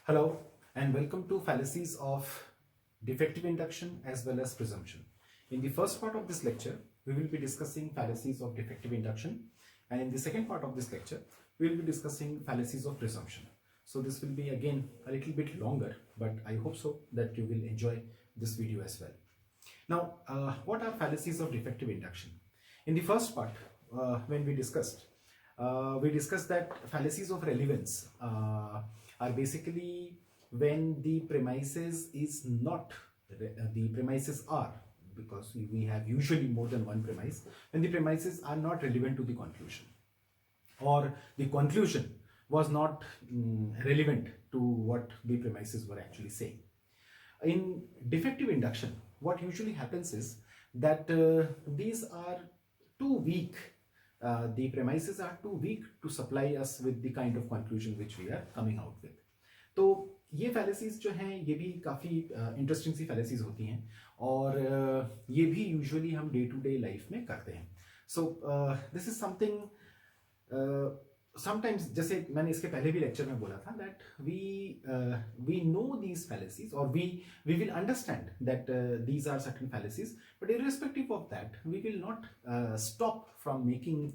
Hello and welcome to fallacies of defective induction as well as presumption. In the first part of this lecture, we will be discussing fallacies of defective induction, and in the second part of this lecture, we will be discussing fallacies of presumption. So this will be again a little bit longer, but I hope so that you will enjoy this video as well. Now, what are fallacies of defective induction? In the first part, when we discussed that fallacies of relevance are basically when the premises is not, the premises are, because we have usually more than one premise, when the premises are not relevant to the conclusion, or the conclusion was not relevant to what the premises were actually saying. In defective induction, what usually happens is that these are too weak. The premises are too weak to supply us with the kind of conclusion which we are coming out with. तो ये fallacies जो हैं ये भी काफ़ी interesting सी fallacies होती हैं और ये भी यूजुअली हम डे टू डे लाइफ में करते हैं. So this is something sometimes, जैसे मैंने इसके पहले भी लेक्चर में बोला था, that we know these fallacies और we will understand that these are certain fallacies, but irrespective of that we will not stop from making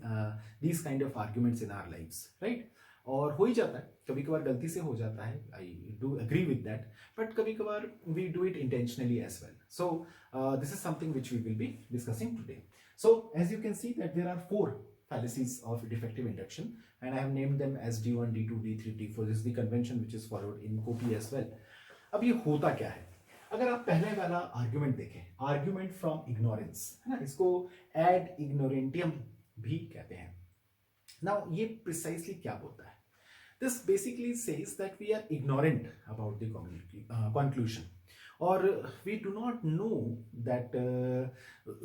these kind of arguments in our lives, right. और हो ही जाता है, कभी कभार गलती से हो जाता है, I do agree with that, but कभी कभार we do it intentionally as well. So this is something which we will be discussing today. So as you can see that there are 4 fallacies of defective induction, and I have named them as D1, D2, D3, D4. This is the convention which is followed in COPI as well. अब ये होता क्या है? अगर आप पहले वाला argument देखें, आर्ग्यूमेंट फ्रॉम इग्नोरेंस है ना, इसको एड इग्नोरेंटियम भी कहते हैं. नाउ ये प्रिसाइसली क्या बोलता है? This basically says that we are ignorant about the conclusion, or we do not know that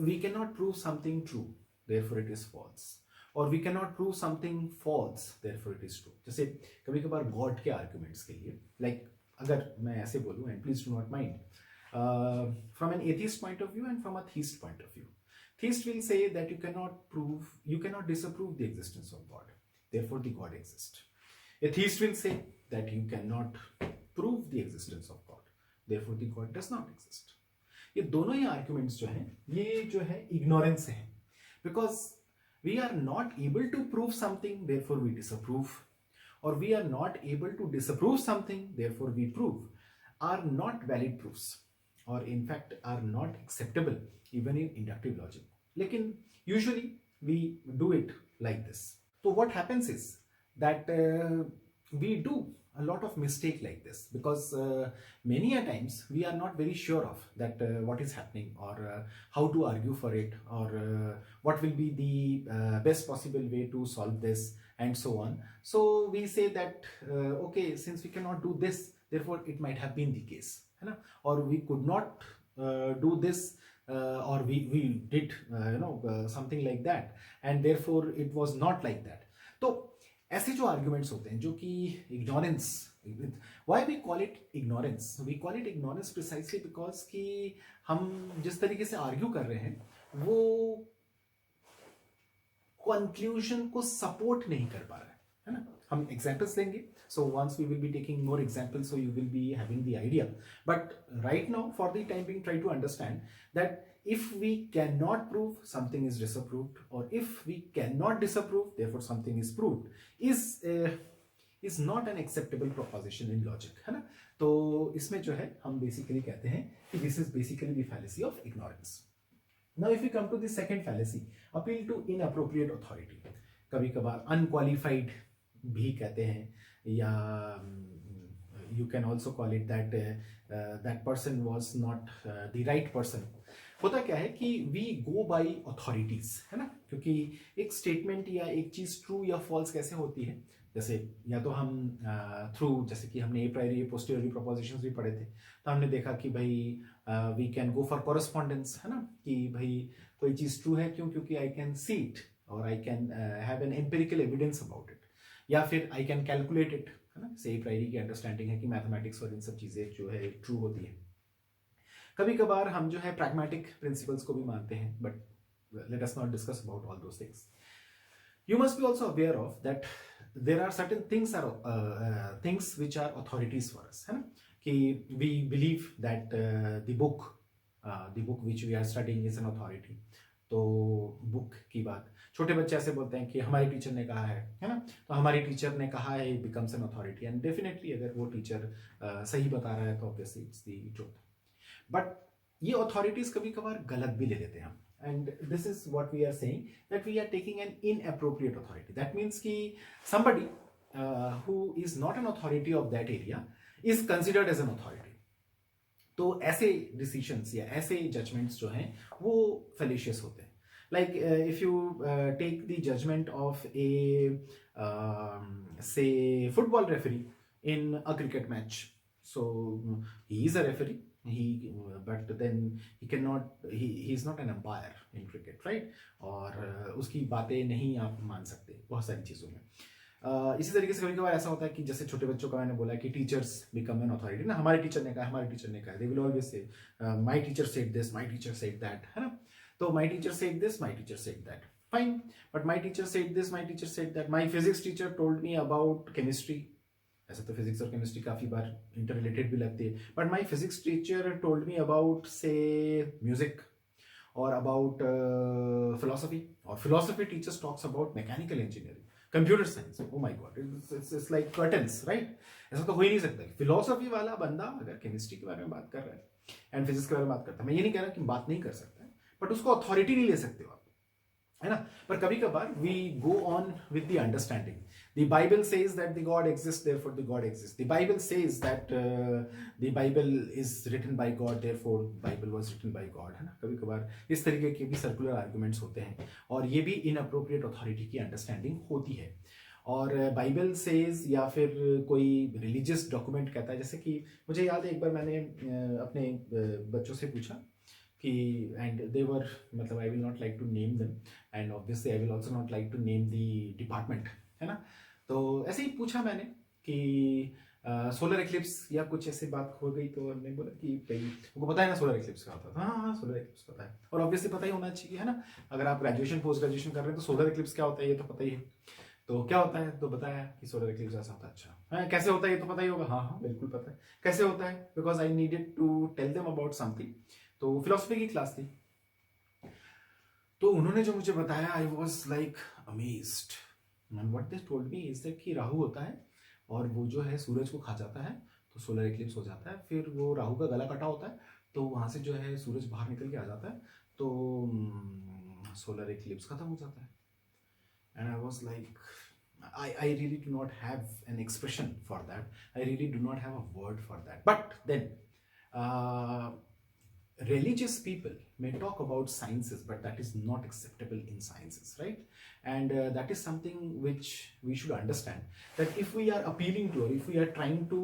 we cannot prove something true, therefore it is false, or we cannot prove something false, therefore it is true. जैसे कभी कभार God के arguments के लिए, like अगर मैं ऐसे बोलूँ, and please do not mind, from an atheist point of view and from a theist point of view, theist will say that you cannot disapprove the existence of God, therefore the God exists. A theist will say that you cannot prove the existence of God, therefore the God does not exist. ये दोनों ही arguments जो हैं ये जो है ignorance है, because we are not able to prove something, therefore we disapprove, or we are not able to disapprove something, therefore we prove, are not valid proofs, or in fact are not acceptable even in inductive logic. लेकिन usually we do it like this. So what happens is that we do a lot of mistake like this, because many a times we are not very sure of that what is happening, or how to argue for it, or what will be the best possible way to solve this, and so on. So we say that okay, since we cannot do this, therefore it might have been the case, है ना? Or we could not do this, or we did something like that, and therefore it was not like that. तो ऐसे जो arguments होते हैं जो कि ignorance, why we call it ignorance? We call it ignorance precisely because कि हम जिस तरीके से आर्ग्यू कर रहे हैं वो कंक्लूजन को सपोर्ट नहीं कर पा रहे है ना. हम एग्जाम्पल्स लेंगे, so once we will be taking more examples, so you will be having the idea, but right now for the time being try to understand that if we cannot prove, something is disapproved, or if we cannot disapprove, therefore something is proved, is not an acceptable proposition in logic, है ना. तो इसमें जो है हम basically कहते हैं कि this is basically the fallacy of ignorance. Now if we come to the second fallacy, appeal to inappropriate authority, कभी कभार unqualified भी कहते हैं, या you can also call it that that person was not the right person. होता क्या है कि we go by authorities, है ना, क्योंकि एक स्टेटमेंट या एक चीज ट्रू या फॉल्स कैसे होती है, जैसे या तो हम थ्रू, जैसे कि हमने ए प्रायरी ए पोस्टेरियरी प्रोपोजिशंस भी पढ़े थे, तो हमने देखा कि भाई we can go for correspondence, है ना, कि भाई कोई चीज ट्रू है क्यों, क्योंकि आई कैन सी इट, और I can have an empirical evidence about it, या फिर आई कैन कैलकुलेट इट, है ना. से प्रायरी की अंडरस्टैंडिंग है कि मैथमेटिक्स और इन सब चीज़ें जो है ट्रू होती है. कभी कभार हम जो है प्रैग्मेटिक प्रिंसिपल्स को भी मानते हैं, but let us not discuss about all those things. You must be also aware of that there are certain things which are authorities for us, है ना, कि we believe that the book which we are studying is an authority. तो book की बात, छोटे बच्चे ऐसे बोलते हैं कि हमारे टीचर ने कहा है ना, तो हमारी टीचर ने कहा है becomes an authority, and definitely अगर वो टीचर सही बता रहा है तो obviously it's the truth. But ये अथॉरिटीज कभी कभार गलत भी ले लेते हैं हम, and this is what we are saying, that we are taking an inappropriate authority. That means कि somebody who is not an authority of that area is considered as an authority. तो ऐसे डिसीजंस या ऐसे judgements जो हैं वो fallacious होते हैं. Like if you take the judgment of a say football referee in a cricket match, so he is a referee, but then he is not an umpire in cricket, right? और उसकी बातें नहीं आप मान सकते बहुत सारी चीज़ों में. इसी तरीके से कभी कभार ऐसा होता है कि जैसे छोटे बच्चों का मैंने बोला कि टीचर्स बिकम एन अथॉरिटी ना, हमारे टीचर ने कहा, हमारे टीचर ने कहा, they will always say my teacher said this, my teacher said that, है ना. तो my teacher said this, my teacher said that, fine, but my teacher said this, my teacher said that, my physics teacher told me about chemistry. ऐसे तो physics और chemistry काफ़ी बार inter related भी लगती है, but my physics teacher told me about से music और about philosophy, और philosophy teachers talks about mechanical engineering, computer science. Oh my God, it's like curtains, right? ऐसा तो हो ही नहीं सकता. फिलोसफी वाला बंदा अगर केमिस्ट्री के बारे में बात कर रहा है एंड फिजिक्स के बारे में बात करता है, मैं ये नहीं कह रहा कि बात नहीं कर सकता है, बट उसको अथॉरिटी नहीं ले सकते हो आप, है ना. पर कभी कभार we go on with the understanding. The Bible says that the God exists, therefore the God exists. The Bible says that the Bible is written by God, therefore Bible was written by God, है ना. कभी कभार इस तरीके के भी circular arguments होते हैं, और ये भी इनअप्रोप्रिएट अथॉरिटी की अंडरस्टैंडिंग होती है. और बाइबल सेज या फिर कोई रिलीजियस डॉक्यूमेंट कहता है, जैसे कि मुझे याद है एक बार मैंने अपने बच्चों से पूछा कि, एंड दे वर, मतलब I will not like to name them, and obviously I will also not like to name the department, है ना. तो ऐसे ही पूछा मैंने कि सोलर एक्लिप्स या कुछ ऐसी बात हो गई, तो हमने बोला कि भाई उनको पता है ना सोलर एक्लिप्स क्या होता था. हाँ हाँ, सोलर एक्लिप्स पता है, और ऑब्वियसली पता ही होना चाहिए, है ना. अगर आप ग्रेजुएशन पोस्ट ग्रेजुएशन कर रहे हैं तो सोलर एक्लिप्स क्या होता है ये तो पता ही है. तो क्या होता है, तो बताया कि सोलर एक्लिप्स ऐसा होता है. अच्छा हाँ, कैसे होता है ये तो पता ही होगा. हाँ हाँ बिल्कुल पता है कैसे होता है, because I needed to tell them about something. तो फिलोसफी की क्लास थी, तो उन्होंने जो मुझे बताया, I was like amazed. And what they told me is that कि राहु होता है और वो जो है सूरज को खा जाता है, तो सोलर एक्लिप्स हो जाता है. फिर वो राहु का गला कटा होता है, तो वहाँ से जो है सूरज बाहर निकल के आ जाता है, तो सोलर एक्लिप्स खत्म हो जाता है. And I was like, I really do not have an expression for that. I really do not have a word for that. But then religious people may talk about sciences, but that is not acceptable in sciences, right? And that is something which we should understand, that if we are appealing to, or if we are trying to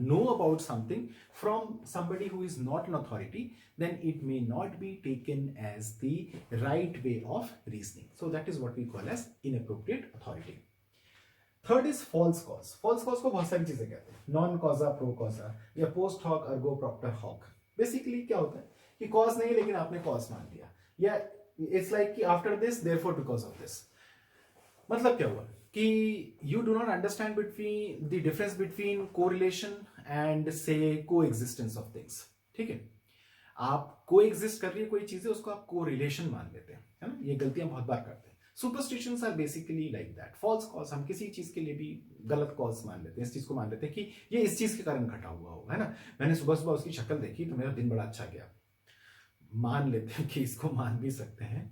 know about something from somebody who is not an authority, then it may not be taken as the right way of reasoning. So that is what we call as inappropriate authority. Third is false cause. False cause को बहुत सारी चीजें कहते हैं, non causa, pro causa, या post hoc, ergo propter hoc. Basically क्या होता है कि कॉज नहीं लेकिन आपने कॉज मान लिया, या इट्स लाइक कि after this therefore because of this. मतलब क्या हुआ कि you do not understand between the difference between correlation and से कोएग्जिस्टेंस ऑफ थिंग्स. ठीक है, आप कोएग्जिस्ट कर रही है कोई चीजें, उसको आप कोरिलेशन मान लेते हैं, है ना. ये गलतियां बहुत बार करते हैं. Superstitions are basically like that. False cause, हम किसी चीज के लिए भी गलत कॉज मान लेते हैं, इस चीज को मान लेते हैं कि ये इस चीज के कारण घटा हुआ हो, है ना. मैंने सुबह सुबह उसकी शक्ल देखी तो मेरा दिन बड़ा अच्छा गया, मान लेते हैं कि इसको मान भी सकते हैं.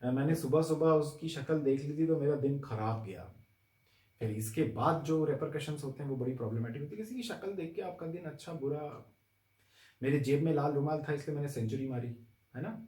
मैंने सुबह सुबह उसकी शक्ल देख ली थी तो मेरा दिन खराब गया. फिर इसके बाद जो रेपरकशंस होते हैं वो बड़ी प्रॉब्लमेटिक होती है. किसी की शक्ल देख के आपका दिन अच्छा बुरा, मेरे जेब में लाल रुमाल था इसलिए मैंने सेंचुरी मारी, है ना.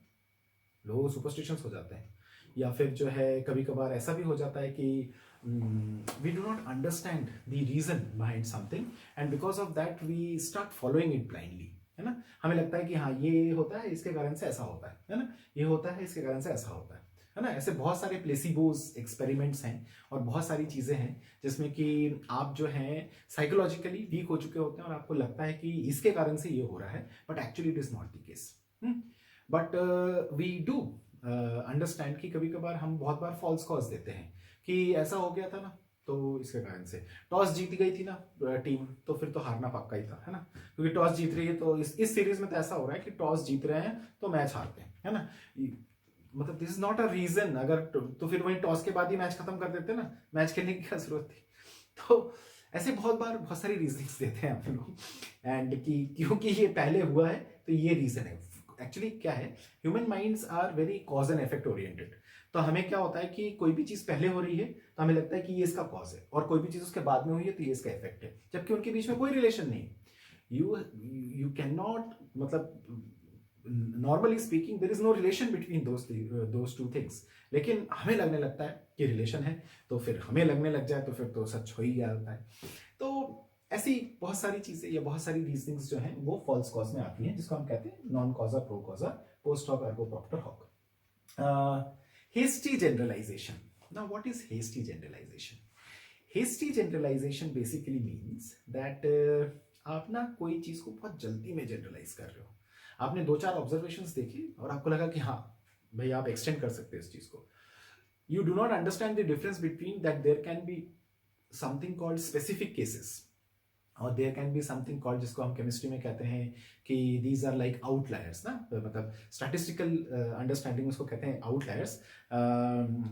लोग सुपरस्टिशंस हो जाते हैं. या फिर जो है कभी कभार ऐसा भी हो जाता है कि we do not understand the reason behind something, and because of that we start following it blindly, है ना. हमें लगता है कि हाँ ये होता है इसके कारण से ऐसा होता है ना, ये होता है इसके कारण से ऐसा होता है ना. ऐसे बहुत सारे प्लेसिबोज एक्सपेरिमेंट्स हैं और बहुत सारी चीजें हैं जिसमें कि आप जो हैं साइकोलॉजिकली वीक हो चुके होते हैं और आपको लगता है कि इसके कारण से ये हो रहा है, but actually it is not the case. But we do understand कि कभी कभार हम बहुत बार फॉल्स कॉज देते हैं कि ऐसा हो गया था ना, तो इसके कारण से टॉस जीत गई थी ना टीम, तो फिर तो हारना पक्का ही था, है ना, क्योंकि टॉस जीत रही है तो इस सीरीज में तो ऐसा हो रहा है कि टॉस जीत रहे हैं तो मैच हारते हैं, है ना। मतलब this is not a reason, अगर तो फिर वही टॉस के बाद ही मैच खत्म कर देते ना, मैच खेलने की क्या जरूरत थी। तो ऐसे बहुत बार बहुत सारी रीजनिंग्स देते हैं हम लोग, एंड कि क्योंकि ये पहले हुआ है तो ये रीजन है। एक्चुअली क्या है, human minds are very cause and effect oriented. तो हमें क्या होता है कि कोई भी चीज पहले हो रही है तो हमें लगता है कि ये इसका कॉज है, और कोई भी चीज उसके बाद में हुई है तो ये इसका इफेक्ट है, जबकि उनके बीच में कोई रिलेशन नहीं। यू कैन नॉट, मतलब normally speaking there is no relation between those two things, लेकिन हमें लगने लगता है कि रिलेशन है, तो फिर हमें लगने लग जाए तो फिर तो सच हो ही जाता है। तो ऐसी बहुत सारी चीजें या बहुत सारी रीजनिंग्स जो हैं वो फॉल्स कॉज में आती हैं, जिसको हम कहते हैं non causa pro causa, post hoc ergo propter hoc. Hasty generalization. Now what is hasty generalization? Hasty generalization basically means that आप ना कोई चीज को बहुत जल्दी में जनरलाइज कर रहे हो। आपने 2-4 ऑब्जर्वेशंस देखी और आपको लगा कि हाँ भाई आप एक्सटेंड कर सकते हैं इस चीज को। You do not understand the difference between that there can be something called specific cases और there can be something called, जिसको हम केमिस्ट्री में कहते हैं कि दीज आर लाइक आउटलायर्स ना, मतलब स्टैटिस्टिकल अंडरस्टैंडिंग उसको कहते हैं आउटलायर्स।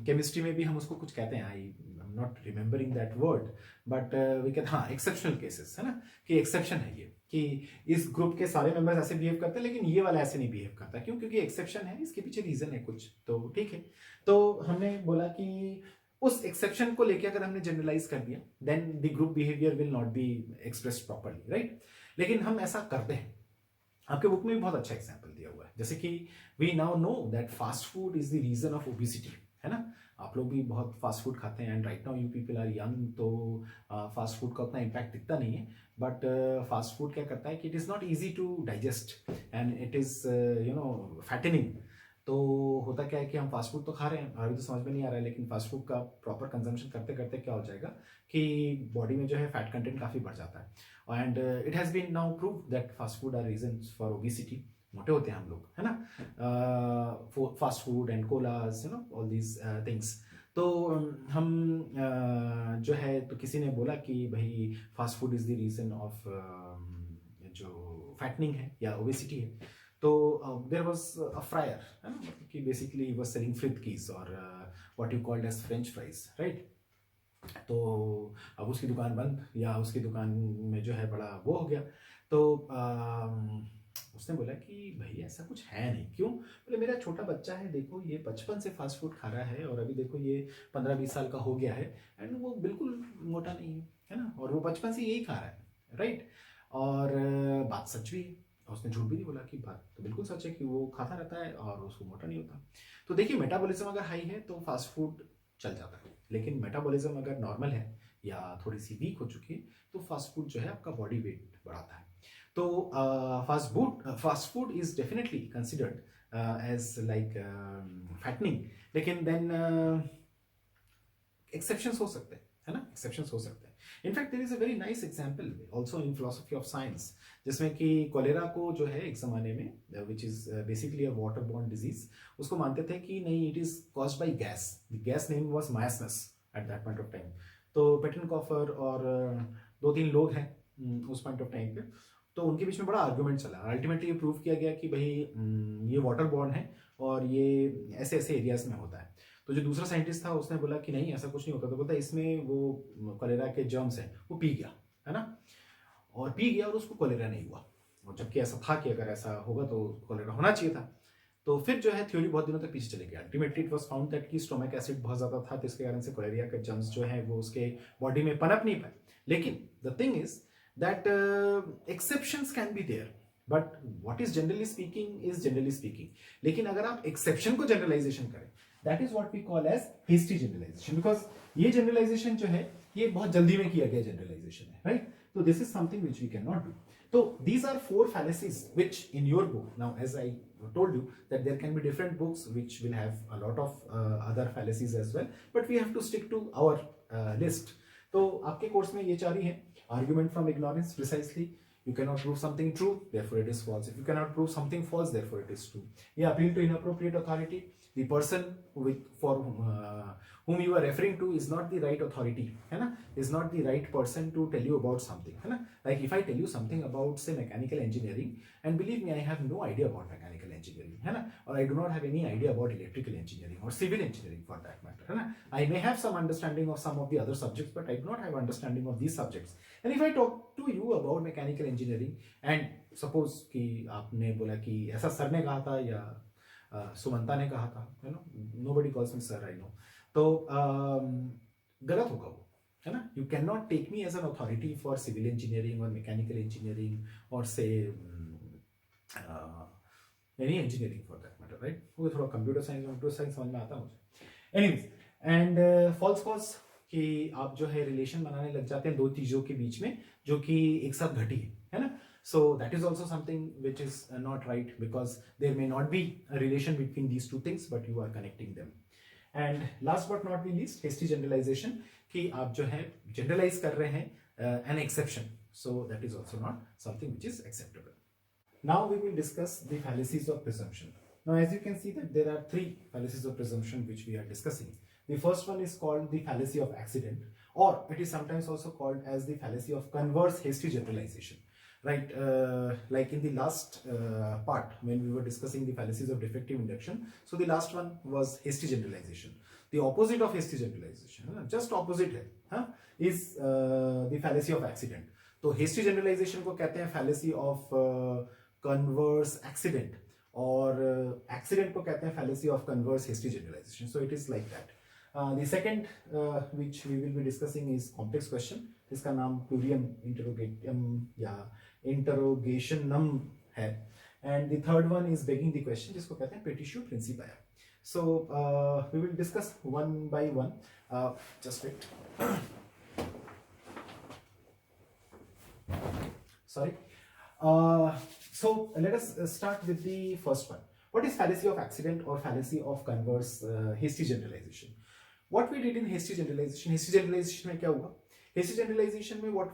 केमिस्ट्री में भी हम उसको कुछ कहते हैं, I am not remembering that word, but we can, हाँ, एक्सेप्शनल केसेस, है ना, कि एक्सेप्शन है ये, कि इस ग्रुप के सारे मेंबर्स ऐसे बिहेव करते हैं लेकिन ये वाला ऐसे नहीं बिहेव करता। क्यों? क्योंकि एक्सेप्शन है, इसके पीछे रीजन है कुछ, तो ठीक है। तो हमने बोला कि उस एक्सेप्शन को लेके अगर हमने जनरलाइज कर दिया then the group behaviour will not be expressed properly, right. लेकिन हम ऐसा करते हैं। आपके बुक में भी बहुत अच्छा एग्जांपल दिया हुआ है, जैसे कि we now know that fast food is the reason of obesity, है ना। आप लोग भी बहुत फास्ट फूड खाते हैं, and right now you people are young, तो फास्ट फूड का उतना इम्पैक्ट दिखता नहीं है, बट फास्ट फूड क्या करता है कि it is not easy to digest and it is fattening. तो होता क्या है कि हम फास्ट फूड तो खा रहे हैं, अभी तो समझ में नहीं आ रहा है, लेकिन फास्ट फूड का प्रॉपर कंजम्पशन करते करते क्या हो जाएगा कि बॉडी में जो है फैट कंटेंट काफ़ी बढ़ जाता है। And it has been now prove that fast food are reason for obesity. मोटे होते हैं हम लोग, है ना, fast food and colas, you know, all these things. तो हम जो है, तो किसी ने बोला कि भाई fast food is the reason of जो फैटनिंग है या ओबेसिटी है। तो देयर वाज अ फ्रायर, है ना, कि बेसिकली ही वाज सेलिंग फ्रितकीस और what you called as French fries, right. तो अब उसकी दुकान बंद, या उसकी दुकान में जो है बड़ा वो हो गया। तो उसने बोला कि भाई ऐसा कुछ है नहीं। क्यों? बोले मेरा छोटा बच्चा है, देखो ये बचपन से फास्ट फूड खा रहा है और अभी देखो ये 15-20 साल का हो गया है एंड वो बिल्कुल मोटा नहीं है ना, और वो बचपन से यही खा रहा है, राइट। और बात सच भी है, उसने झूठ भी नहीं बोला, कि बात तो बिल्कुल सच है कि वो खाता रहता है और उसको मोटा नहीं होता। तो देखिए, मेटाबॉलिज्म अगर हाई है तो फास्ट फूड चल जाता है, लेकिन मेटाबॉलिज्म अगर नॉर्मल है या थोड़ी सी वीक हो चुकी है तो फास्ट फूड जो है आपका बॉडी वेट बढ़ाता है। तो fast food is definitely considered as like fattening, लेकिन देन एक्सेप्शंस हो सकते हैं, है ना, एक्सेप्शंस हो सकते हैं। In fact there is a very nice example also in philosophy of science, जिसमें कि कोलेरा को जो है एक जमाने में, which is basically a water borne disease, उसको मानते थे कि नहीं, it is caused by gas. The gas name was miasmas at that point of time. तो पेटनकॉफर और 2-3 लोग हैं उस पॉइंट ऑफ टाइम पे, तो उनके बीच में बड़ा आर्गुमेंट चला। अल्टीमेटली ये प्रूव किया गया कि भाई ये वाटर बॉर्न है और ये ऐसे ऐसे एरियाज में होता है। तो जो दूसरा साइंटिस्ट था उसने बोला कि नहीं, ऐसा कुछ नहीं होता। तो बोलता इसमें वो कोलेरा के जर्म्स हैं, वो पी गया, है ना, और पी गया और उसको कोलेरा नहीं हुआ, और जबकि ऐसा था कि अगर ऐसा होगा तो कोलेरा होना चाहिए था। तो फिर जो है थ्योरी बहुत दिनों तक पीछे चले गया। Ultimately it was found that कि स्टोमक एसिड बहुत ज्यादा था, तो इसके कारण से कोलेरिया के जर्म्स जो है वो उसके बॉडी में पनप नहीं पाए। लेकिन the thing is that exceptions can be there, but what is generally speaking is generally speaking. लेकिन अगर आप एक्सेप्शन को जनरलाइजेशन करें, that is what we call as hasty generalization, because ये जनरलाइजेशन जो है ये बहुत जल्दी में किया गया जनरलाइजेशन है, right. So this is something which we cannot do. So these are 4 fallacies which in your book, now as I told you that there can be different books which will have a lot of other fallacies as well, but we have to stick to our list. तो आपके course में ये 4 ही हैं: argument from ignorance, precisely, You cannot prove something true, therefore it is false. If you cannot prove something false, therefore it is true. Yeah, appeal to inappropriate authority. The person whom you are referring to is not the right authority, है ना? Is not the right person to tell you about something, है ना? Like if I tell you something about say mechanical engineering, and believe me, I have no idea about mechanical engineering, है ना? Or I do not have any idea about electrical engineering or civil engineering for that matter, है ना? I may have some understanding of some of the other subjects, but I do not have understanding of these subjects. And if I talk to you about mechanical engineering, and suppose कि आपने बोला कि ऐसा sir ने कहा था या सुमंता ने कहा था, you know, nobody calls me sir, I know. तो गलत होगा वो, है ना? You cannot take me as an authority for civil engineering or mechanical engineering or say any engineering for that matter, right? वो थोड़ा computer science समझ में आता है मुझे. Anyways, and false cause कि आप जो है रिलेशन बनाने लग जाते हैं दो चीजों के बीच में जो कि एक साथ घटी है ना? So that is also something which is not right, because there may not be a relation between these two things, but you are connecting them. And last but not the least, hasty generalization कि आप जो है generalize कर रहे हैं an exception. So that is also not something which is acceptable. Now we will discuss the fallacies of presumption. Now as you can see that there are three fallacies of presumption which we are discussing. The first one is called the fallacy of accident, or it is sometimes also called as the fallacy of converse hasty generalization. Right, like in the last part when we were discussing the fallacies of defective induction, so the last one was hasty generalization. The opposite of hasty generalization, just opposite है, is the fallacy of accident. तो hasty generalization को कहते हैं fallacy of converse accident, और accident को कहते हैं fallacy of converse hasty generalization. So it is like that. The second which we will be discussing is complex question. इसका नाम plurium interrogatum या interrogationum है. And the third one is begging the question, जिसको कहते हैं petitio principia. So we will discuss one by one. Just wait. Sorry. So let us start with the first one. What is fallacy of accident or fallacy of converse hasty generalization? What we did in hasty generalization में क्या हुआ? Hasty generalization में what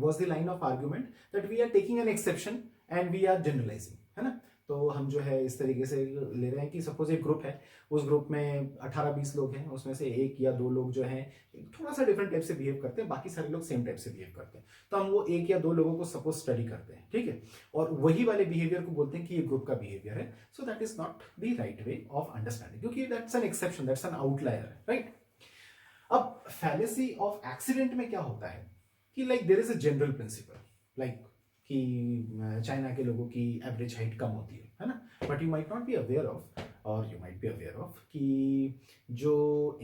was the line of argument that we are taking an exception and we are generalizing, है ना? तो हम जो है इस तरीके से ले रहे हैं कि सपोज एक ग्रुप है, उस ग्रुप में 18-20 लोग हैं, उसमें से एक या दो लोग जो हैं थोड़ा सा डिफरेंट टाइप से बिहेव करते हैं, बाकी सारे लोग सेम टाइप से बिहेव करते हैं. तो हम वो एक या दो लोगों को सपोज स्टडी करते हैं, ठीक है, और वही वाले बिहेवियर को बोलते हैं कि ये ग्रुप का बिहेवियर है. So that is not the right way of understanding, क्योंकि that's an exception, that's an outlier, right. अब फैलेसी ऑफ एक्सीडेंट में क्या होता है कि like there is a general principle, like कि चाइना के लोगों की एवरेज हाइट कम होती है ना, but you might not be aware of, और you might be aware of कि जो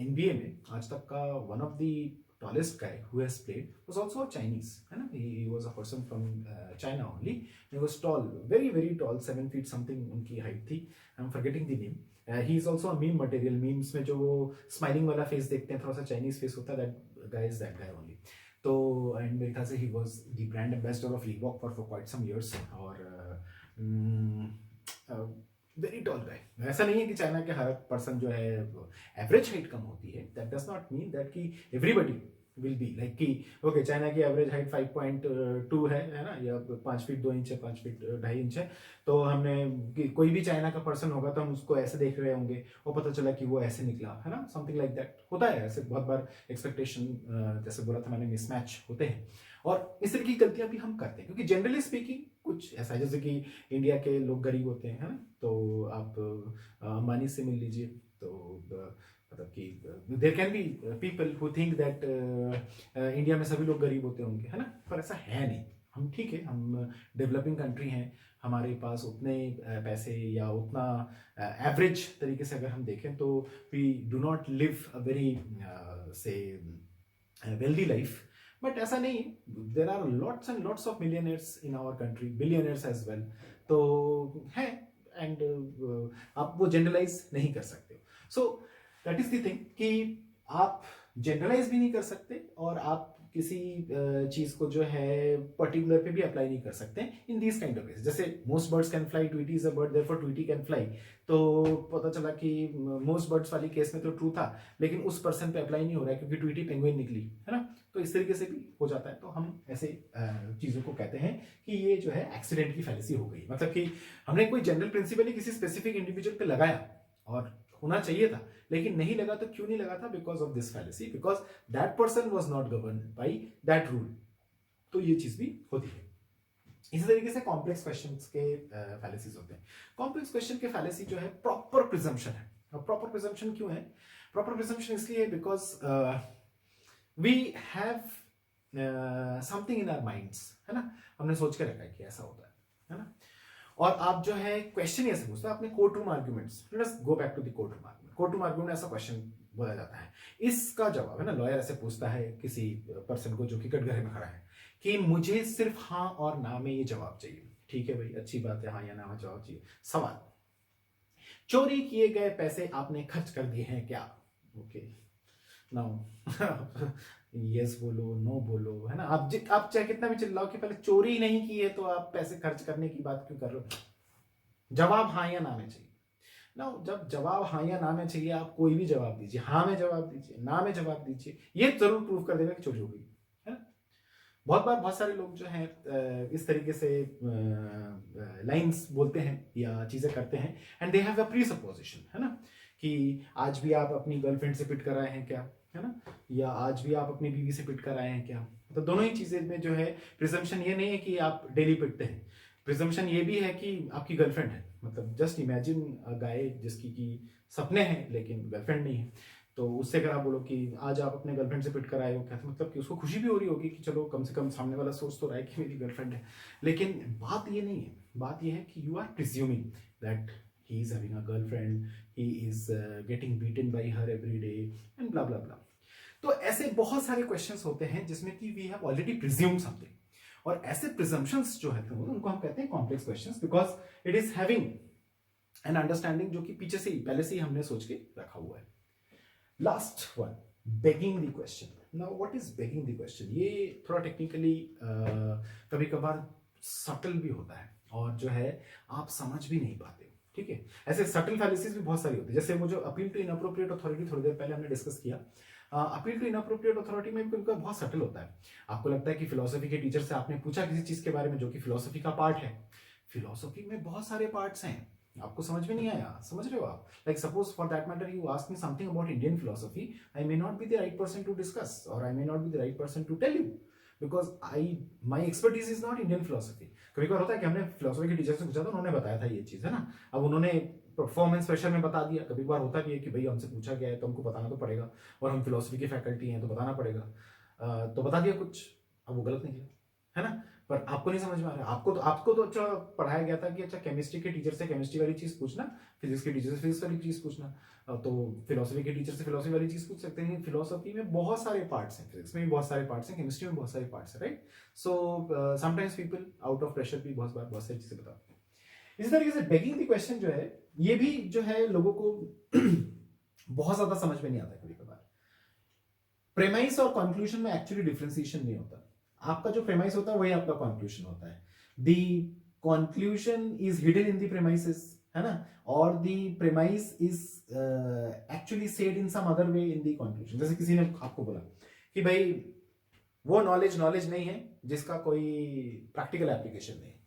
NBA में आज तक का one of the tallest guy who has played was also a Chinese, है ना? He was a person from China only. He was tall, very very tall, 7 feet something उनकी height थी. I'm forgetting the name. He is also a meme material. Memes में जो वो smiling वाला face देखते हैं, थोड़ा सा चाइनीज फेस होता है, that guy is that guy only. तो एंड मेरे ख्याल से he was the brand ambassador of Reebok for quite some years, और वेरी टॉल गाय. ऐसा नहीं है कि चाइना के हर पर्सन जो है एवरेज हाइट कम होती है, that does not mean that कि एवरीबडी विल बी लाइक कि ओके चाइना की एवरेज हाइट 5.2 है ना, या 5 फीट 2 इंच है, 5 फीट 2.5 इंच है, तो हमने कोई भी चाइना का पर्सन होगा तो हम उसको ऐसे देख रहे होंगे और पता चला कि वो ऐसे निकला, है ना, समथिंग लाइक दैट होता है. ऐसे बहुत बार एक्सपेक्टेशन, जैसे बोला था मैंने, मिसमैच होते हैं, और इस तरह की गलतियां भी हम करते हैं, क्योंकि जनरली स्पीकिंग कुछ ऐसा है जैसे कि इंडिया के लोग गरीब होते हैं, है ना, तो आप अंबानी से मिल लीजिए, तो मतलब कि there can be people who think that India में सभी लोग गरीब होते होंगे, है ना, पर ऐसा है नहीं. हम ठीक है, हम डेवलपिंग कंट्री हैं, हमारे पास उतने पैसे या उतना एवरेज तरीके से अगर हम देखें तो we do not live a very say wealthy life. But ऐसा नहीं, there are lots and lots of millionaires in our country, billionaires as well, तो है, एंड आप वो जनरलाइज नहीं कर सकते. So that is the thing कि आप जनरलाइज भी नहीं कर सकते, और आप किसी चीज को जो है पर्टिकुलर पे भी अप्लाई नहीं कर सकते in these kind of ways. जैसे most birds can fly, Tweety is a bird, therefore Tweety can fly. तो पता चला कि मोस्ट बर्ड्स वाली केस में तो ट्रू था, लेकिन उस पर्सन पे अप्लाई नहीं हो रहा है क्योंकि ट्वीटी पेंगुइन निकली, है ना. तो इस तरीके से भी हो जाता है, तो हम ऐसे चीज़ों को कहते हैं कि ये जो है एक्सीडेंट की फैलेसी हो गई। मतलब कि हमने कोई जनरल प्रिंसिपल ही किसी स्पेसिफिक इंडिविजुअल पे लगाया और होना चाहिए था, लेकिन नहीं लगा। तो क्यों नहीं लगा था? Because of this fallacy, because that person was not govern by that rule. तो ये चीज भी होती है। इसी तरीके से कॉम्प्लेक्स क्वेश्चंस के फैलेसीज होते हैं। कॉम्प्लेक्स क्वेश्चन के फैलेसी जो है प्रॉपर प्रिजम्पशन है। और प्रॉपर प्रिजम्पशन क्यों है? प्रॉपर प्रिजम्पशन इसलिए because we have something in our minds, है ना, हमने सोच के रखा है कि ऐसा होता है ना। और आप जो है क्वेश्चन ऐसे पूछते हैं, आपने court room arguments, let us go back to the court room argument. Court room argument ऐसा क्वेश्चन बोला जाता है, इसका जवाब है ना, लॉयर ऐसे पूछता है किसी पर्सन को जो कि कटघरे में खड़ा है कि मुझे सिर्फ हाँ और ना में ये जवाब चाहिए। ठीक है भाई, अच्छी बात है, हाँ या ना में जवाब चाहिए। सवाल, चोरी किए गए पैसे आपने खर्च कर दिए हैं क्या? ओके, नाउ यस बोलो, नो बोलो, है ना। आप चाहे कितना भी चिल्लाओ कि पहले चोरी नहीं की है तो आप पैसे खर्च करने की बात क्यों कर रहे हो? जवाब हाँ या ना में चाहिए ना। जब जवाब हाँ या ना में चाहिए, आप कोई भी जवाब दीजिए, हाँ में जवाब दीजिए, ना में जवाब दीजिए, ये जरूर प्रूव कर देगा कि चोरी हो गई, है ना। बहुत बार बहुत सारे लोग जो हैं इस तरीके से लाइंस बोलते हैं या चीजें करते हैं and they have a pre supposition, है ना, कि आज भी आप अपनी गर्लफ्रेंड से पिट कर आए हैं क्या, है ना, या आज भी आप अपनी बीवी से पिट कर आए हैं क्या। तो दोनों ही चीजें में जो है प्रिजम्पशन ये नहीं है कि आप डेली पिटते हैं, प्रिजम्पशन ये भी है कि आपकी गर्लफ्रेंड है। मतलब जस्ट इमेजिन अ गाय जिसकी की सपने हैं लेकिन गर्लफ्रेंड नहीं है, तो उससे अगर आप बोलो कि आज आप अपने गर्लफ्रेंड से पिट कर आए हो, क्या मतलब कि उसको खुशी भी हो रही होगी कि चलो कम से कम सामने वाला सोच तो रहा है कि मेरी गर्लफ्रेंड है। लेकिन बात ये नहीं है, बात ये है कि you are presuming that he is having a girlfriend, he is getting beaten by her every day and blah blah blah। तो ऐसे बहुत सारे क्वेश्चंस होते हैं जिसमें कि we have already presume something, और ऐसे प्रिजम्पशंस जो है उनको हम कहते हैं complex questions, because it is having an understanding जो कि पीछे से ही पहले से ही हमने सोच के रखा हुआ है। Last one, begging the question. Now what is begging the question? ये थोड़ा टेक्निकली कभी कभार सटल भी होता है और जो है आप समझ भी नहीं पाते। ठीक है, ऐसे सटल फैलेसीज भी बहुत सारी होती है, जैसे वो जो अपील टू इनअप्रोप्रिएट अथॉरिटी थोड़ी देर पहले हमने डिस्कस किया। अपील टू इनअप्रोप्रिएट अथॉरिटी में भी उनका बहुत सटल होता है। आपको लगता है कि फिलोसफी के टीचर से आपने पूछा किसी चीज के बारे में जो कि फिलोसफी का पार्ट है। फिलोसफी में बहुत सारे पार्ट्स हैं, आपको समझ में नहीं आया, समझ रहे हो आप? Like suppose for that matter you ask me something about Indian philosophy, I may not be the right person to discuss और I may not be the right person to tell you, because my expertise is not Indian philosophy. कभी कभार होता है कि हमने philosophy के teacher से पूछा था, उन्होंने बताया था ये चीज, है ना, अब उन्होंने परफॉर्मेंस प्रेशर में बता दिया। कभी बार होता भी है कि भाई हमसे पूछा गया है तो हमको बताना तो पड़ेगा, और हम फिलोसफी की फैकल्टी हैं तो बताना पड़ेगा। तो बता दिया कुछ, अब वो गलत निकला, है ना, पर आपको नहीं समझ में आ रहा। आपको तो अच्छा पढ़ाया गया था कि अच्छा केमिस्ट्री के टीचर से केमिस्ट्री वाली चीज पूछना, फिजिक्स के टीचर से फिजिक्स वाली चीज पूछना, तो फिलोसफी के टीचर से फिलोसफी वाली चीज पूछ सकते हैं। फिलोसफी में बहुत सारे पार्ट्स हैं, फिजिक्स में भी बहुत सारे पार्ट्स हैं, केमिस्ट्री में बहुत सारे पार्ट्स हैं, right. So sometimes people out of pressure भी बहुत बार बहुत सारी चीजें बताते हैं। इसी तरीके से बेगिंग द क्वेश्चन जो है, ये भी जो है लोगों को बहुत ज्यादा समझ में नहीं आता कभी कभार। प्रेमाइस और कंक्लूजन में एक्चुअली डिफरेंशिएशन नहीं होता। आपका जो प्रेमाइस होता है वही आपका कंक्लूजन होता है। The conclusion is hidden in the premises, है ना, और the premise is actually said in some other way in the conclusion. जैसे किसी ने आपको बोला कि भाई वो नॉलेज नहीं है जिसका कोई प्रैक्टिकल एप्लीकेशन नहीं है।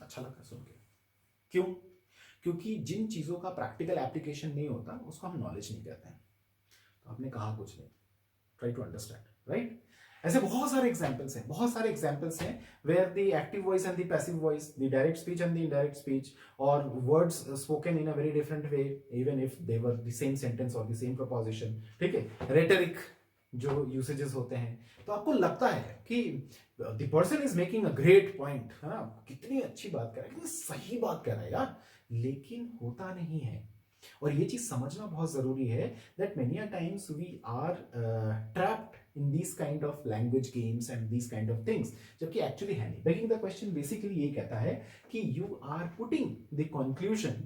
अच्छा लगा सुन के। क्यों? क्योंकि जिन चीजों का प्रैक्टिकल एप्लीकेशन नहीं होता उसको हम नॉलेज नहीं कहते हैं। तो आपने कहा कुछ नहीं, ट्राई टू अंडरस्टैंड, राइट। ऐसे बहुत सारे एग्जांपल्स हैं where the active voice and the passive voice, the direct speech and the indirect speech, और words spoken in a very different way even if they were the same sentence और the same proposition. ठीक है, rhetoric जो usages होते हैं, तो आपको लगता है कि the person is making a great point, है ना, कितनी अच्छी बात कर रहा है, कितनी सही बात कर रहा है यार, लेकिन होता नहीं है। और ये चीज समझना बहुत जरूरी है that many a times we are trapped in this kind of language games and this kind of things, जबकि एक्चुअली है नहीं। बेगिंग द क्वेश्चन बेसिकली ये कहता है कि you are putting the conclusion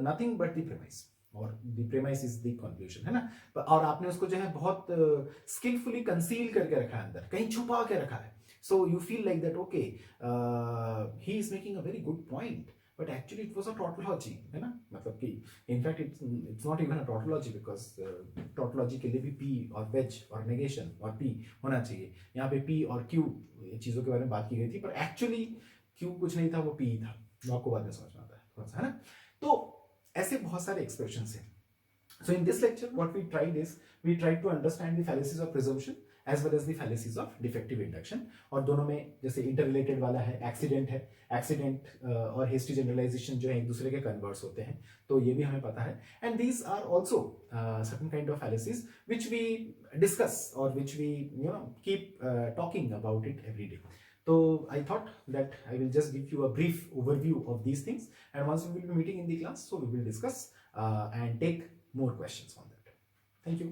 nothing but the premise, और the premise is the conclusion, है ना। और आपने उसको जो है बहुत स्किलफुली कंसील करके रखा है, अंदर कहीं छुपा के रखा है। So you feel like that okay he is making a very good point, but actually it was a tautology, है ना, मतलब कि in fact it's not even a tautology, because tautology के लिए भी पी और वेज और नेगेशन और पी होना चाहिए। यहाँ पे पी और क्यू चीज़ों के बारे में बात की गई थी, पर एक्चुअली क्यू कुछ नहीं था, वो पी था, वो आपको बाद में समझ में आता है थोड़ा सा, है ना। तो ऐसे बहुत सारे एक्सप्रेशंस हैं। So in this lecture, what we tried is, we tried to understand the fallacies of presumption as well as the fallacies of defective induction. और दोनों में जैसे इंटररिलेटेड वाला है एक्सीडेंट है, एक्सीडेंट और हिस्ट्री जनरलाइजेशन जो है एक दूसरे के कन्वर्ट्स होते हैं, तो ये भी हमें पता है। And these are also certain kind of fallacies which we discuss or which we keep talking about it every day. So I thought that I will just give you a brief overview of these things, and once we will be meeting in the class, so we will discuss and take more questions on that. Thank you.